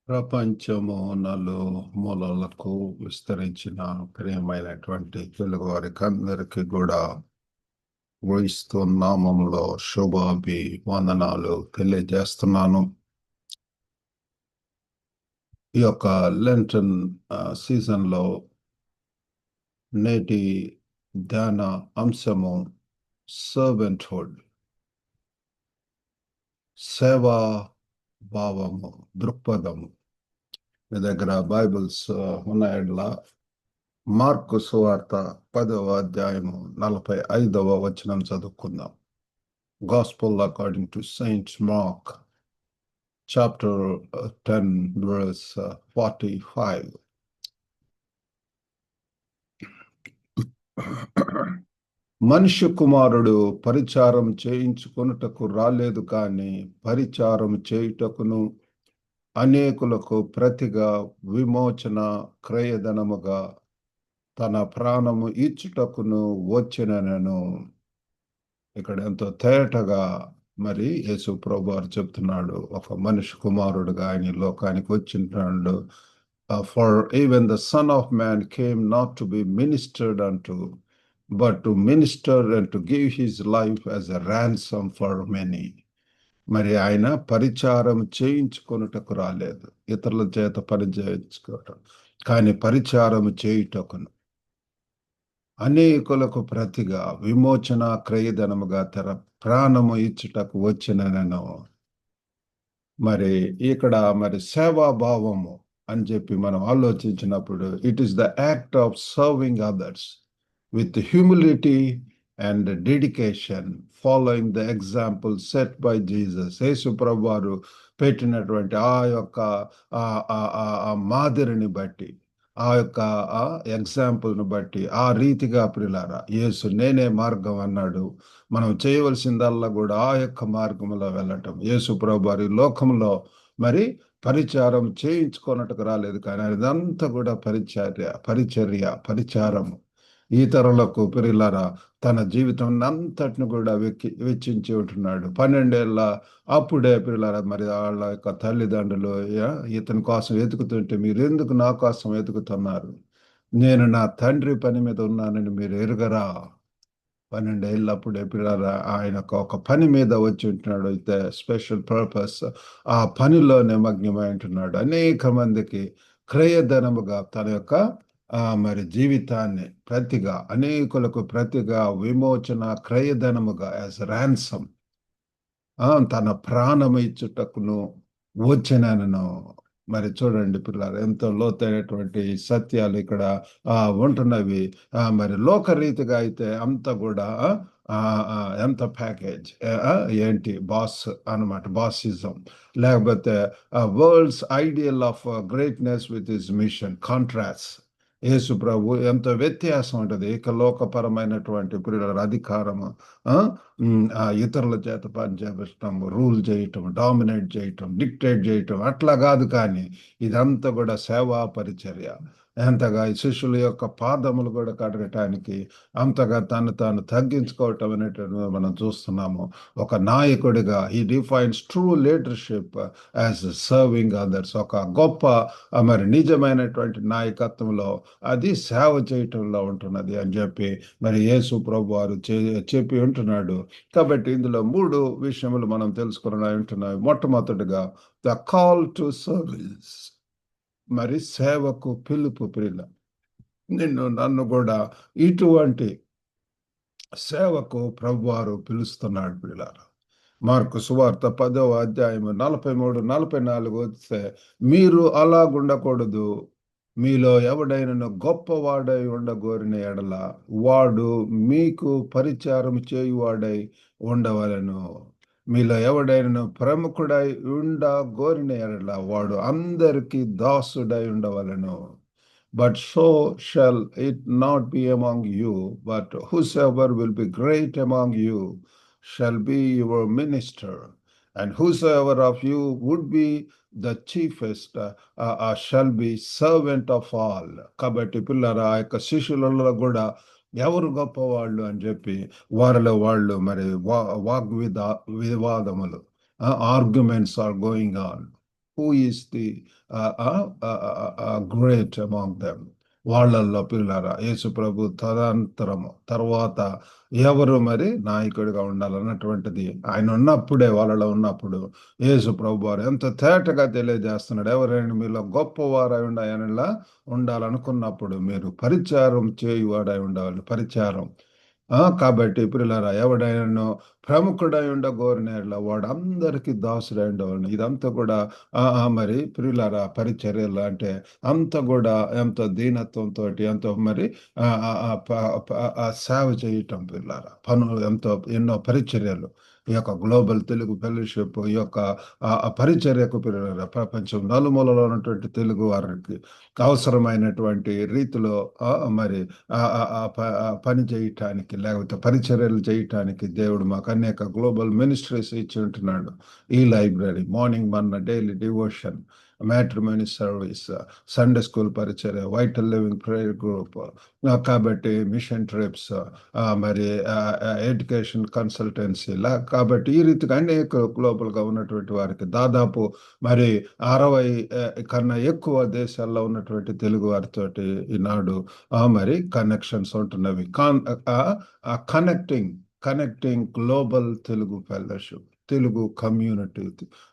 ప్రపంచము నలుమూలలకు విస్తరించిన ప్రియమైనటువంటి తెలుగు వారికి అందరికీ కూడా క్రీస్తు నామములో శుభాభివందనాలు తెలియజేస్తున్నాను. ఈ యొక్క లెంటన్ సీజన్లో నేటి ధ్యాన అంశము సర్వెంట్హుడ్, సేవా భావము, దృక్పథము. మీ దగ్గర బైబిల్స్ ఉన్నాయట్లా మార్కు సువార్త 10వ అధ్యాయము 45వ వచనం చదువుకుందాం. Gospel according to Saint mark chapter 10 verse 45. మనుష్య కుమారుడు పరిచారం చేయించుకొనుటకు రాలేదు, కానీ పరిచారం చేయుటకును అనేకులకు ప్రతిగా విమోచన క్రయధనముగా తన ప్రాణము ఇచ్చుటకును వచ్చినను. ఇక్కడ ఎంతో తేటగా మరి యేసు ప్రభువు వారు చెప్తున్నాడు, ఒక మనిషి కుమారుడుగా ఆయన లోకానికి వచ్చినాడు. For even the son of man came not to be ministered అంటూ, but to minister and to give his life as a ransom for many. మరి ఆయన పరిచారం చేయించుకొనుటకు రాలేదు, ఇతరుల చేత పని చేయించుకోవటం, కానీ పరిచారం చేయుటకును అనేకులకు ప్రతిగా విమోచన క్రయధనముగా తన ప్రాణము ఇచ్చుటకు వచ్చినను. మరి ఇక్కడ మరి సేవాభావము అని చెప్పి మనం ఆలోచించినప్పుడు, it is the act of serving others with humility and dedication, following the example set by Jesus. Yesu ప్రభు వారు పెట్టినటువంటి ఆ యొక్క మాదిరిని బట్టి, ఆ యొక్క ఎగ్జాంపుల్ను బట్టి, ఆ రీతిగా ప్రియులారా, యేసు నేనే మార్గం అన్నాడు. మనం చేయవలసిందల్లా కూడా ఆ యొక్క మార్గంలో వెళ్ళటం. యేసు ప్రభు వారి లోకంలో మరి పరిచారం చేయించుకోనట్టుకు రాలేదు, కానీ అదంతా కూడా పరిచారము. ఇతరులకు ప్రియులారా తన జీవితం అంతటిని కూడా వెచ్చించి ఉంటున్నాడు. 12 ఏళ్ళ అప్పుడే ప్రియులారా మరి వాళ్ళ యొక్క తల్లిదండ్రులు ఇతని కోసం వెతుకుతుంటే, మీరు ఎందుకు నా కోసం వెతుకుతున్నారు, నేను నా తండ్రి పని మీద ఉన్నానని మీరు ఎరుగరా? 12 ఏళ్ళప్పుడే పిల్లరా ఆయన ఒక పని మీద వచ్చి ఉంటున్నాడు. అయితే స్పెషల్ పర్పస్, ఆ పనిలో నిమగ్నమై ఉంటున్నాడు. అనేక మందికి క్రయధనముగా తన యొక్క మరి జీవితాన్ని ప్రతిగా, అనేకులకు ప్రతిగా విమోచన క్రయధనముగా యాజ్ ర్యాన్సమ్ తన ప్రాణము ఇచ్చుటకును వచ్చినను. మరి చూడండి పిల్లలు, ఎంతో లోతైనటువంటి సత్యాలు ఇక్కడ ఉంటున్నవి. మరి లోకరీతిగా అయితే అంత కూడా ఎంత ప్యాకేజ్ ఏంటి, బాస్ అనమాట, బాసిజం, లేకపోతే worlds ideal of greatness with his mission contrast. Yesu ప్రభు ఎంతో వ్యత్యాసం ఉంటుంది. ఏకలోకపరమైనటువంటి ప్రియుల అధికారము, ఇతరుల చేత పని చేపించడం, రూల్ చేయటం, డామినేట్ చేయటం, డిక్టేట్ చేయటం అట్లా కాదు, కానీ ఇదంతా కూడా సేవా పరిచర్య. ఎంతగా శిష్యుల యొక్క పాదములు కూడా కడగటానికి అంతగా తాను తగ్గించుకోవటం అనేటువంటి మనం చూస్తున్నాము. ఒక నాయకుడిగా ఈ defines true leadership as serving others. ఒక గొప్ప మరి నిజమైనటువంటి నాయకత్వంలో అది సేవ చేయటంలో ఉంటున్నది అని చెప్పి మరి యేసు ప్రభు వారు చెప్పి ఉంటున్నాడు. కాబట్టి ఇందులో 3 విషయములు మనం తెలుసుకుని ఉంటున్నాయి. మొట్టమొదటిగా ద కాల్ టు సర్వీస్, మరి సేవకు పిలుపు. ప్రియుల, నన్ను కూడా ఇటువంటి సేవకు ప్రభువారు పిలుస్తున్నాడు. ప్రియులారా, మార్కు సువార్త 10వ అధ్యాయము 43, 44 వస్తే, మీరు అలాగుండకూడదు, మీలో ఎవడైనను గొప్పవాడై ఉండగోరిన ఎడల వాడు మీకు పరిచారం చేయువాడై ఉండవలెను. మీలో ఎవడైనను ప్రముఖుడై ఉండగోరిన ఎడల వాడు అందరికీ దాసుడై ఉండవలెను. But so shall it not be among you, but whosoever will be great among you shall be your minister, and whosoever of you would be the chiefest shall be servant of all. కాబట్టి పిల్లరా, ఆ యొక్క శిష్యులలో కూడా ఎవరు గొప్పవాళ్ళు అని చెప్పి వారిలో వాళ్ళు మరి వివాదములు, arguments are going on. Who is the great among them. వాళ్ళల్లో పిల్లారా యేసు ప్రభు తదనంతరము తర్వాత ఎవరు మరి నాయకుడిగా ఉండాలన్నటువంటిది ఆయన ఉన్నప్పుడే, వాళ్ళలో ఉన్నప్పుడు యేసు ప్రభు వారు ఎంత తేటగా తెలియజేస్తున్నాడు. ఎవరైనా మీలో గొప్పవారై ఆయనలా ఉండాలనుకున్నప్పుడు మీరు పరిచారం చేయువాడై ఉండాలి. పరిచారం కాబట్టి ప్రియులారా ఎవడైనా ప్రముఖుడై ఉండగోరినేళ్ళ వాడు అందరికీ దాసుడై ఉండవాలని ఇదంతా కూడా మరి ప్రియులారా పరిచర్యలు అంటే అంత కూడా ఎంతో దీనత్వంతో ఎంతో మరి ఆ, ఆ, ఆ, సేవ చేయటం పిల్లారా పనులు ఎంతో ఎన్నో పరిచర్యలు ఈ యొక్క గ్లోబల్ తెలుగు ఫెలోషిప్ ఈ యొక్క పరిచర్యకు పిల్లల ప్రపంచం నలుమూలలో ఉన్నటువంటి తెలుగు వారికి అవసరమైనటువంటి రీతిలో మరి పని చేయటానికి లేకపోతే పరిచర్యలు చేయటానికి దేవుడు మాకు అనేక గ్లోబల్ మినిస్ట్రీస్ ఇచ్చి ఉంటున్నాడు. ఈ లైబ్రరీ, మార్నింగ్ మన్న daily devotion, matrimony service, Sunday school పరిచర్య, వైటల్ లివింగ్ ప్రేయర్ గ్రూప్, కాబట్టి మిషన్ ట్రిప్స్, మరి ఎడ్యుకేషన్ కన్సల్టెన్సీ కాబట్టి ఈ రీతిగా అనేక గ్లోబల్గా ఉన్నటువంటి వారికి దాదాపు మరి 60 కన్నా ఎక్కువ దేశాల్లో ఉన్నటువంటి తెలుగు వారితోటి ఈనాడు మరి కనెక్షన్స్ ఉంటున్నవి. Connecting connecting global Telugu fellowship, Telugu community,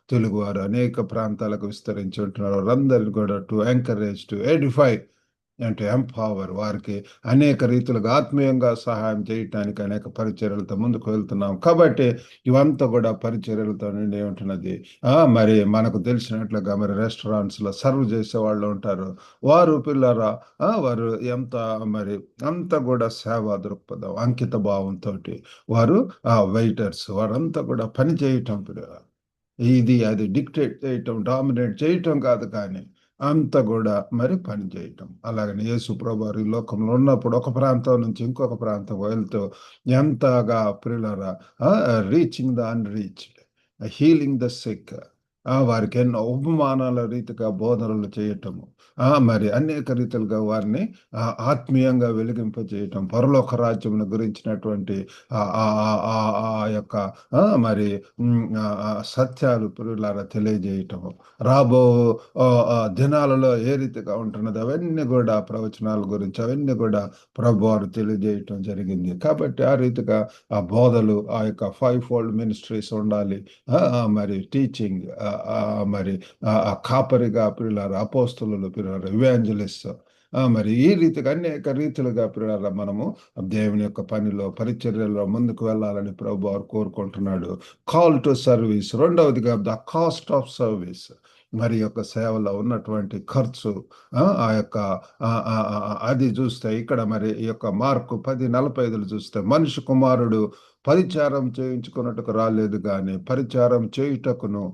Telugu వారు అనేక ప్రాంతాలకు విస్తరించి ఉంటున్నారు. వారందరిని కూడా టు ఎంకరేజ్, టు ఎడిఫై అంటే ఎంపవర్, వారికి అనేక రీతులుగా ఆత్మీయంగా సహాయం చేయటానికి అనేక పరిచర్యలతో ముందుకు వెళ్తున్నాం. కాబట్టి ఇవంతా కూడా పరిచర్యలతో నిండి ఉంటున్నది. మరి మనకు తెలిసినట్లుగా మరి రెస్టారెంట్స్ లో సర్వ్ చేసే వాళ్ళు ఉంటారు. వారు పిల్లరా వారు ఎంత మరి అంత కూడా సేవా దృక్పథం, అంకిత భావంతో వారు వెయిటర్స్ వారంతా కూడా పని చేయటం పిల్లరా. ఇది అది డిక్టేట్ చేయటం, డామినేట్ చేయటం కాదు, కానీ అంత కూడా మరి పని చేయటం. అలాగని యేసు ప్రభువారు ఈ లోకంలో ఉన్నప్పుడు ఒక ప్రాంతం నుంచి ఇంకొక ప్రాంతం వెళ్తూ ఎంతగా ప్రియులారా reaching the unreached, healing the sick, వారికి ఎన్నో ఉపమానాల రీతిగా బోధనలు చేయటము, మరి అనేక రీతిలుగా వారిని ఆత్మీయంగా వెలిగింపజేయటం, పరలోక రాజ్యం గురించినటువంటి ఆ యొక్క మరి సత్యాలు పురులారా తెలియజేయటము, రాబో దినాలలో ఏ రీతిగా ఉంటున్నది అవన్నీ కూడా ప్రవచనాల గురించి అవన్నీ కూడా ప్రభు వారు తెలియజేయటం జరిగింది. కాబట్టి ఆ రీతిగా ఆ బోధలు ఆ యొక్క 5-fold మినిస్ట్రీస్ ఉండాలి. మరి టీచింగ్, మరి కాపరిగా పిల్లలు, అపోస్తులు పిల్లలు, ఇవాంజలిస్ట్, మరి ఈ రీతిగా అనేక రీతులుగా పిల్లల మనము దేవుని యొక్క పనిలో పరిచర్యలో ముందుకు వెళ్ళాలని ప్రభు వారు కోరుకుంటున్నాడు. కాల్ టు సర్వీస్, రెండవదిగా ద కాస్ట్ ఆఫ్ సర్వీస్, మరి యొక్క సేవలో ఉన్నటువంటి ఖర్చు, ఆ యొక్క అది చూస్తే ఇక్కడ మరి ఈ యొక్క మార్కు 10:45 చూస్తే మనిషి కుమారుడు పరిచారం చేయించుకున్నట్టుకు రాలేదు కానీ పరిచారం చేయుటకును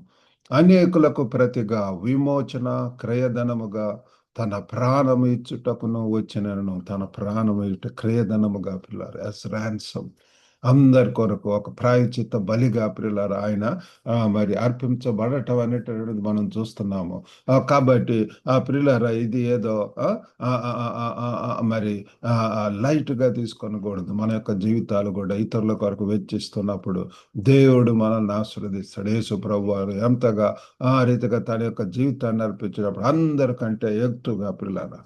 అనేకులకు ప్రతిగా విమోచన క్రయధనముగా తన ప్రాణము ఇచ్చుటకును వచ్చినను. తన ప్రాణము ఇచ్చుట క్రయధనముగా పిల్లారు, యాస్ ర్యాన్సమ్, అందరి కొరకు ఒక ప్రాయచిత్త బలిగా పిల్లారు ఆయన మరి అర్పించబడటం అనేటటువంటిది మనం చూస్తున్నాము. కాబట్టి ఆ పిల్లారా ఇది ఏదో మరి లైట్ గా తీసుకొనకూడదు. మన యొక్క జీవితాలు కూడా ఇతరుల కొరకు వెచ్చిస్తున్నప్పుడు దేవుడు మనల్ని ఆశీర్వదిస్తాడు. యేసు ప్రభు వారు ఎంతగా ఆ రీతిగా తన యొక్క జీవితాన్ని అర్పించినప్పుడు అందరికంటే ఎత్తుగా పిల్లారా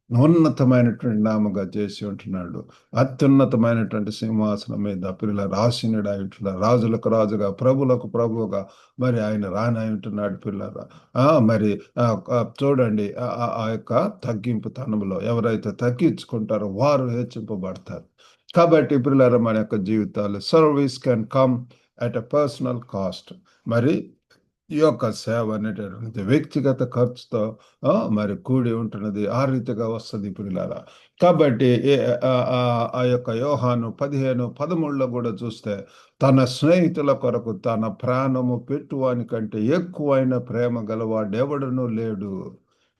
ఉన్నతమైనటువంటి నామగా చేసి ఉంటున్నాడు. అత్యున్నతమైనటువంటి సింహాసనం మీద పిల్లల రాసినుడు ఉంటున్నారు. రాజులకు రాజుగా ప్రభులకు ప్రభువుగా మరి ఆయన రానై ఉంటున్నాడు పిల్లల. మరి చూడండి ఆ యొక్క తగ్గింపు తనంలో ఎవరైతే తగ్గించుకుంటారో వారు హెచ్చింపబడతారు. కాబట్టి పిల్లల మన యొక్క జీవితాలు service can come at a personal cost. మరి ఈ యొక్క సేవ అనేటటువంటి వ్యక్తిగత ఖర్చుతో మరి కూడి ఉంటున్నది. ఆ రీతిగా వస్తుంది పిల్లలారా. కాబట్టి ఆ యొక్క యోహాను 15:13 కూడా చూస్తే తన స్నేహితుల కొరకు తన ప్రాణము పెట్టువాని కంటే ఎక్కువైన ప్రేమ గలవాడెవడనూ లేడు.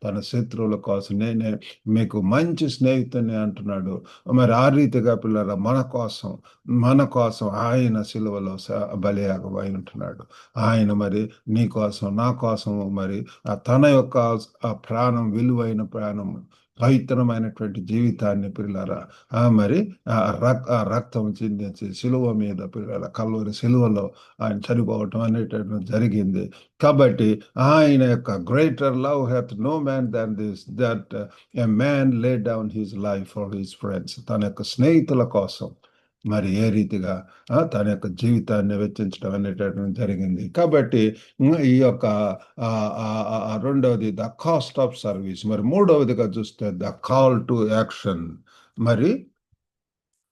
తన శత్రువుల కోసం నేనే మీకు మంచి స్నేహితుని అంటున్నాడు. మరి ఆ రీతిగా పిల్లల మన కోసం ఆయన సిలువలో బలియాగమై ఉంటున్నాడు. ఆయన మరి నీ కోసం నా కోసం మరి తన యొక్క ప్రాణం, విలువైన ప్రాణం పవిత్రమైనటువంటి జీవితాన్ని పిల్లరా మరి ఆ రక్తం చిందించి సిలువ మీద పిల్లల కల్వరి సిలువలో ఆయన చనిపోవటం అనేటటువంటి జరిగింది. కాబట్టి ఆయన యొక్క greater love hath no man than this that a man lay down his life for his friends. తన యొక్క స్నేహితుల కోసం మరి ఏ రీతిగా తన యొక్క జీవితాన్ని వెచ్చించడం అనేటటువంటి జరిగింది. కాబట్టి ఈ యొక్క రెండవది ద కాస్ట్ ఆఫ్ సర్వీస్. మరి మూడవదిగా చూస్తే ద కాల్ టు యాక్షన్. మరి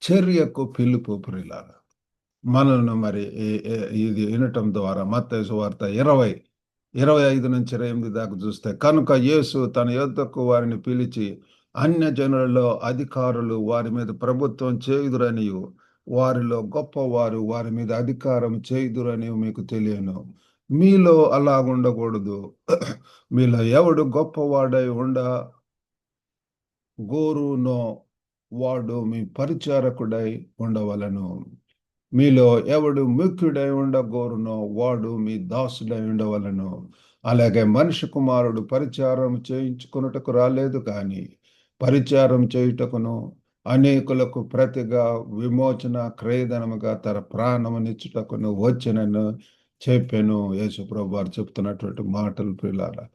చర్యకు పిలుపు ప్రియులారా. మనల్ని మరి ఇది వినటం ద్వారా మత్తయి సువార్త 25 నుంచి 28 దాకా చూస్తే, కనుక యేసు తన యొద్దకు వారిని పిలిచి అన్యజనులలో అధికారులు వారి మీద ప్రభుత్వం చేయుదురనియు వారిలో గొప్పవారు వారి మీద అధికారం చేయుదురని మీకు తెలియను. మీలో అలాగుండకూడదు. మీలో ఎవడు గొప్పవాడై గోరునో వాడు మీ పరిచారకుడై ఉండవలను. మీలో ఎవడు ముఖ్యుడై ఉండగోరునో వాడు మీ దాసుడై ఉండవలను. అలాగే మనిషి కుమారుడు పరిచారం చేయించుకున్నటకు రాలేదు కానీ పరిచారం చేయుటకును అనేకులకు ప్రతిగా విమోచన క్రయధనముగా తన ప్రాణమునిచ్చుటకును వచ్చినను చెప్పాను. యేసు ప్రభు వారు చెప్తున్నటువంటి మాటలు ప్రియులారా.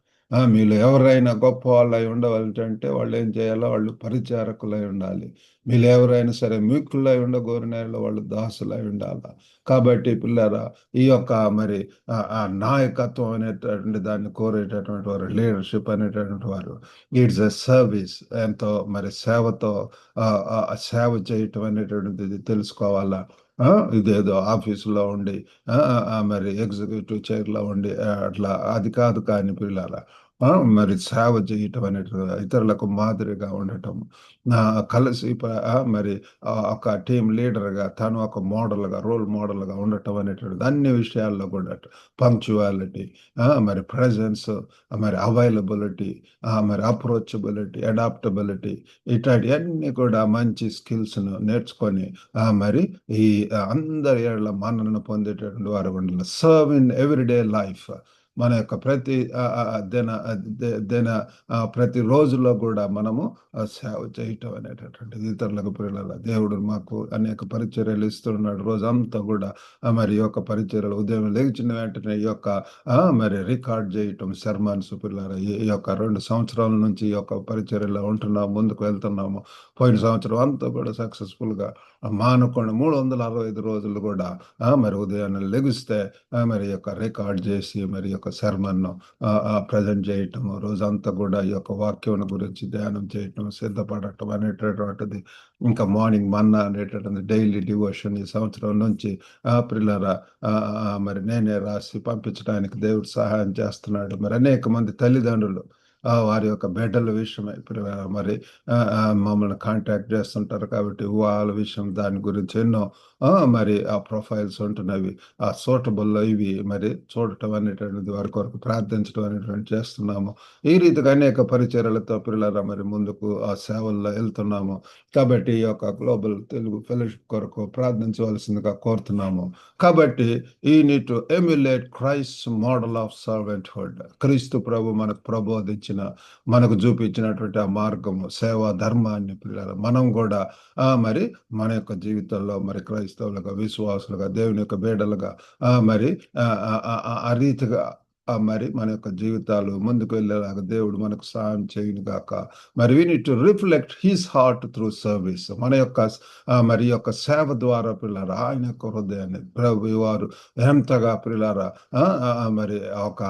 మీలో ఎవరైనా గొప్ప వాళ్ళై ఉండవాలంటే వాళ్ళు ఏం చేయాలో వాళ్ళు పరిచారకులై ఉండాలి. మీలో ఎవరైనా సరే మూర్ఖులై ఉండగోరిన వాళ్ళు దాసులై ఉండాలి. కాబట్టి పిల్లరా ఈ యొక్క మరి ఆ నాయకత్వం అనేటటువంటి దాన్ని కోరేటటువంటి వారు, లీడర్షిప్ అనేటటువంటి వారు, ఇట్స్ ఎ సర్వీస్. ఎంతో మరి సేవతో సేవ చేయటం అనేటువంటిది తెలుసుకోవాలా. ఇదేదో ఆఫీసులో ఉండి మరి ఎగ్జిక్యూటివ్ చైర్లో ఉండి అట్లా అది కాదు. కానీ పిల్లరా మరి సేవ చేయటం అనేటువంటి ఇతరులకు మాదిరిగా ఉండటం, కలిసి మరి ఒక టీం లీడర్గా తను ఒక మోడల్గా రోల్ మోడల్గా ఉండటం అనేటువంటిది అన్ని విషయాల్లో కూడా పంక్చువాలిటీ, మరి ప్రెజెన్స్, మరి అవైలబిలిటీ, మరి అప్రోచబిలిటీ, అడాప్టబిలిటీ, ఇట్లాంటివన్నీ కూడా మంచి స్కిల్స్ను నేర్చుకొని మరి ఈ అందరి ఏళ్ల మన్ననను పొందేటటువంటి వారు ఉండాలి. Serve in everyday life. మన యొక్క ప్రతి ప్రతి రోజులో కూడా మనము సేవ చేయటం అనేటటువంటిది ఇతరులకు ప్రియులారా. దేవుడు మాకు అనేక పరిచర్యలు ఇస్తున్నాడు. రోజంతా కూడా మరి ఈ యొక్క పరిచర్యలు ఉదయం లేచిన వెంటనే ఈ యొక్క మరి రికార్డ్ చేయటం శర్మాన్స్ పిల్లల ఈ యొక్క 2 సంవత్సరాల నుంచి ఈ యొక్క పరిచర్యలో ఉంటున్నాము, ముందుకు వెళ్తున్నాము. పోయిన సంవత్సరం అంతా కూడా సక్సెస్ఫుల్గా మానుకోండి 365 రోజులు కూడా మరి ఉదయాన్నే లెగిస్తే మరి యొక్క రికార్డ్ చేసి మరి యొక్క శర్మన్ను ప్రజెంట్ చేయటం, రోజంతా కూడా ఈ యొక్క వాక్యం గురించి ధ్యానం చేయటం, సిద్ధపడటం అనేటటువంటిది. ఇంకా మార్నింగ్ మన్నా అనేటటువంటి డైలీ డివోషన్ ఈ సంవత్సరం నుంచి ప్రిల్లరా మరి నేనే రాసి పంపించడానికి దేవుడు సహాయం చేస్తున్నాడు. మరి అనేక మంది తల్లిదండ్రులు వారి యొక్క బిడ్డల విషయమై మరి మమ్మల్ని కాంటాక్ట్ చేస్తుంటారు. కాబట్టి వాళ్ళ విషయం దాని గురించి ఎన్నో మరి ఆ ప్రొఫైల్స్ ఉంటున్నవి, ఆ సూటబుల్ ఇవి మరి చూడటం అనేటువంటిది వారి కొరకు ప్రార్థించడం అనేటువంటి చేస్తున్నాము. ఈ రీతిగా అనేక పరిచర్యలతో పిల్లల మరి ముందుకు ఆ సేవల్లో వెళ్తున్నాము. కాబట్టి ఈ యొక్క గ్లోబల్ తెలుగు ఫెలోషిప్ కొరకు ప్రార్థించవలసిందిగా కోరుతున్నాము. కాబట్టి ఈ need to emulate Christ model of servanthood. Kristu ప్రభు మనకు ప్రబోధించిన మనకు చూపించినటువంటి ఆ మార్గము సేవా ధర్మాన్ని పిల్లలు మనం కూడా మరి మన యొక్క జీవితంలో మరి క్రైస్తవులుగా, విశ్వాసులుగా, దేవుని యొక్క బిడ్డలుగా మరి ఆ రీతిగా మరి మన యొక్క జీవితాలు ముందుకు వెళ్ళేలాగా దేవుడు మనకు సహాయం చేయను గాక. మరి we need to reflect his heart through service. మన యొక్క మరి యొక్క సేవ ద్వారా పిల్లరా ఆయన యొక్క హృదయాన్ని ప్రభు వారు ఎంతగా పిల్లరా మరి ఒక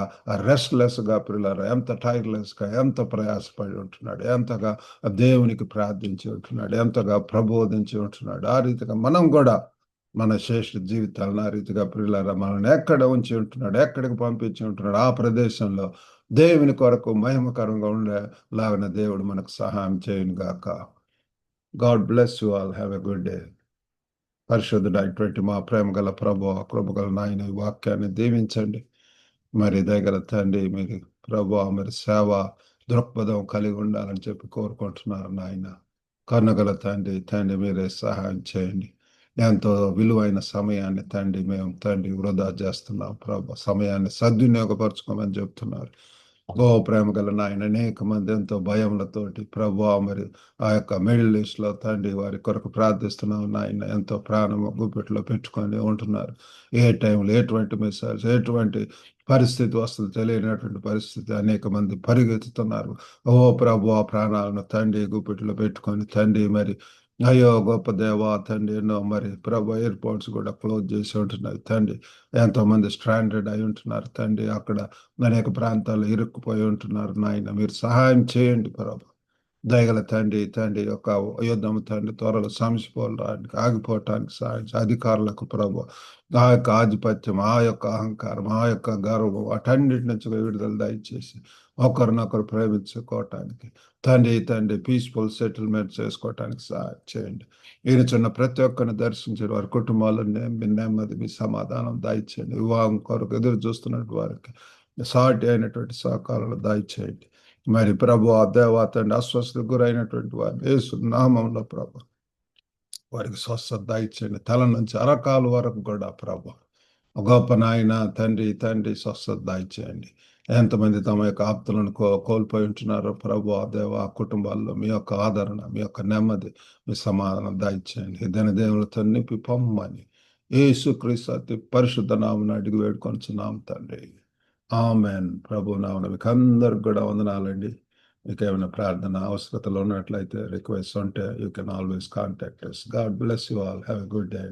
రెస్ట్లెస్గా పిల్లరా ఎంత టైర్లెస్గా ఎంత ప్రయాసపడి ఉంటున్నాడు, ఎంతగా దేవునికి ప్రార్థించి ఉంటున్నాడు, ఎంతగా ప్రబోధించి ఉంటున్నాడు. ఆ రీతిగా మనం కూడా మన శ్రేష్ఠ జీవితాలను ఆ రీతిగా ప్రియులారా మనల్ని ఎక్కడ ఉంచి ఉంటున్నాడు, ఎక్కడికి పంపించి ఉంటున్నాడు, ఆ ప్రదేశంలో దేవుని కొరకు మహిమకరంగా ఉండేలాగిన దేవుడు మనకు సహాయం చేయను గాక. God bless you all. Have a good day. పరిశుద్ధుడైనటువంటి మా ప్రేమ గల ప్రభు, కృపగల నాయన ఈ వాక్యాన్ని దీవించండి. మరి దయగల తండ్రి మీరు ప్రభు మరి సేవ దృక్పథం కలిగి ఉండాలని చెప్పి కోరుకుంటున్నారు నాయన. కరుణగల తండ్రి మీరే సహాయం చేయండి. ఎంతో విలువైన సమయాన్ని మేము వృధా చేస్తున్నాం ప్రభు. సమయాన్ని సద్వినియోగపరచుకోమని చెప్తున్నారు. ఓ ప్రేమ గల నాయన అనేక మంది ఎంతో భయములతోటి ప్రభా మరి ఆ యొక్క మిడిల్ ఈస్ట్ లో తండ్రి వారి కొరకు ప్రార్థిస్తున్నాం నాయన ఎంతో ప్రాణము గుప్పెట్లో పెట్టుకొని ఉంటున్నారు. ఏ టైంలో ఎటువంటి మిసైల్స్ ఎటువంటి పరిస్థితి వస్తుంది తెలియనటువంటి పరిస్థితి అనేక మంది పరిగెత్తుతున్నారు. ఓ ప్రభు ఆ ప్రాణాలను తండ్రి గుప్పెట్లో పెట్టుకొని తండ్రి మరి అయ్యో గొప్ప దేవా తండ్రి ఎన్నో మరి ప్రభు ఎయిర్పోర్ట్స్ కూడా క్లోజ్ చేసి ఉంటున్నాయి తండ్రి. ఎంతో మంది స్ట్రాండెడ్ అయి ఉంటున్నారు తండ్రి. అక్కడ అనేక ప్రాంతాల్లో ఇరుక్కుపోయి ఉంటున్నారు నాయన. మీరు సహాయం చేయండి ప్రభు. దయగల తండ్రి తండ్రి యొక్క యుద్ధం తండ్రి త్వరలో సమసిపోవడానికి ఆగిపోవటానికి సహాయం అధికారులకు ప్రభు ఆ యొక్క ఆధిపత్యం ఆ యొక్క అహంకారం ఆ యొక్క గర్వం వాటన్నిటి నుంచి విడుదల దయచేసి ఒకరినొకరు ప్రేమించుకోవటానికి తండ్రి తండ్రి పీస్ఫుల్ సెటిల్మెంట్ చేసుకోవటానికి సహాయం చేయండి. ఈయన చిన్న ప్రతి ఒక్కరిని దర్శించిన వారి కుటుంబాల్లో మీ నెమ్మది మీ సమాధానం దయచేయండి. వివాహం కొరకు ఎదురు చూస్తున్నట్టు వారికి సాటి అయినటువంటి సహకారాలు దయచేయండి. మరి ప్రభు ఆ దేవా తండ్రి అస్వస్థతకు గురైనటువంటి వారిని యేసు నామంలో ప్రభు వారికి స్వస్థత దయచేయండి. తల నుంచి అరకాలు వరకు కూడా ప్రభు గొప్ప నాయన తండ్రి తండ్రి స్వస్థత దయచేయండి. ఎంతమంది తమ యొక్క ఆప్తులను కోల్పోయి ఉంటున్నారో ప్రభు ఆ దేవ ఆ కుటుంబాల్లో మీ యొక్క ఆదరణ మీ యొక్క నెమ్మది మీ సమాధానం దయచేయండి. దినదేవులతో నింపి పొమ్మని యేసుక్రీస్తు అతి పరిశుద్ధ నామమున అడిగి వేడుకొంచున్నాం తండ్రి. ఆమెన్. ప్రభు నామమున మీకు అందరికి కూడా వందనాలండి. మీకు ఏమైనా ప్రార్థన అవసరతలు ఉన్నట్లయితే రిక్వెస్ట్ ఉంటే you can always contact us. God bless you all. Have a good day.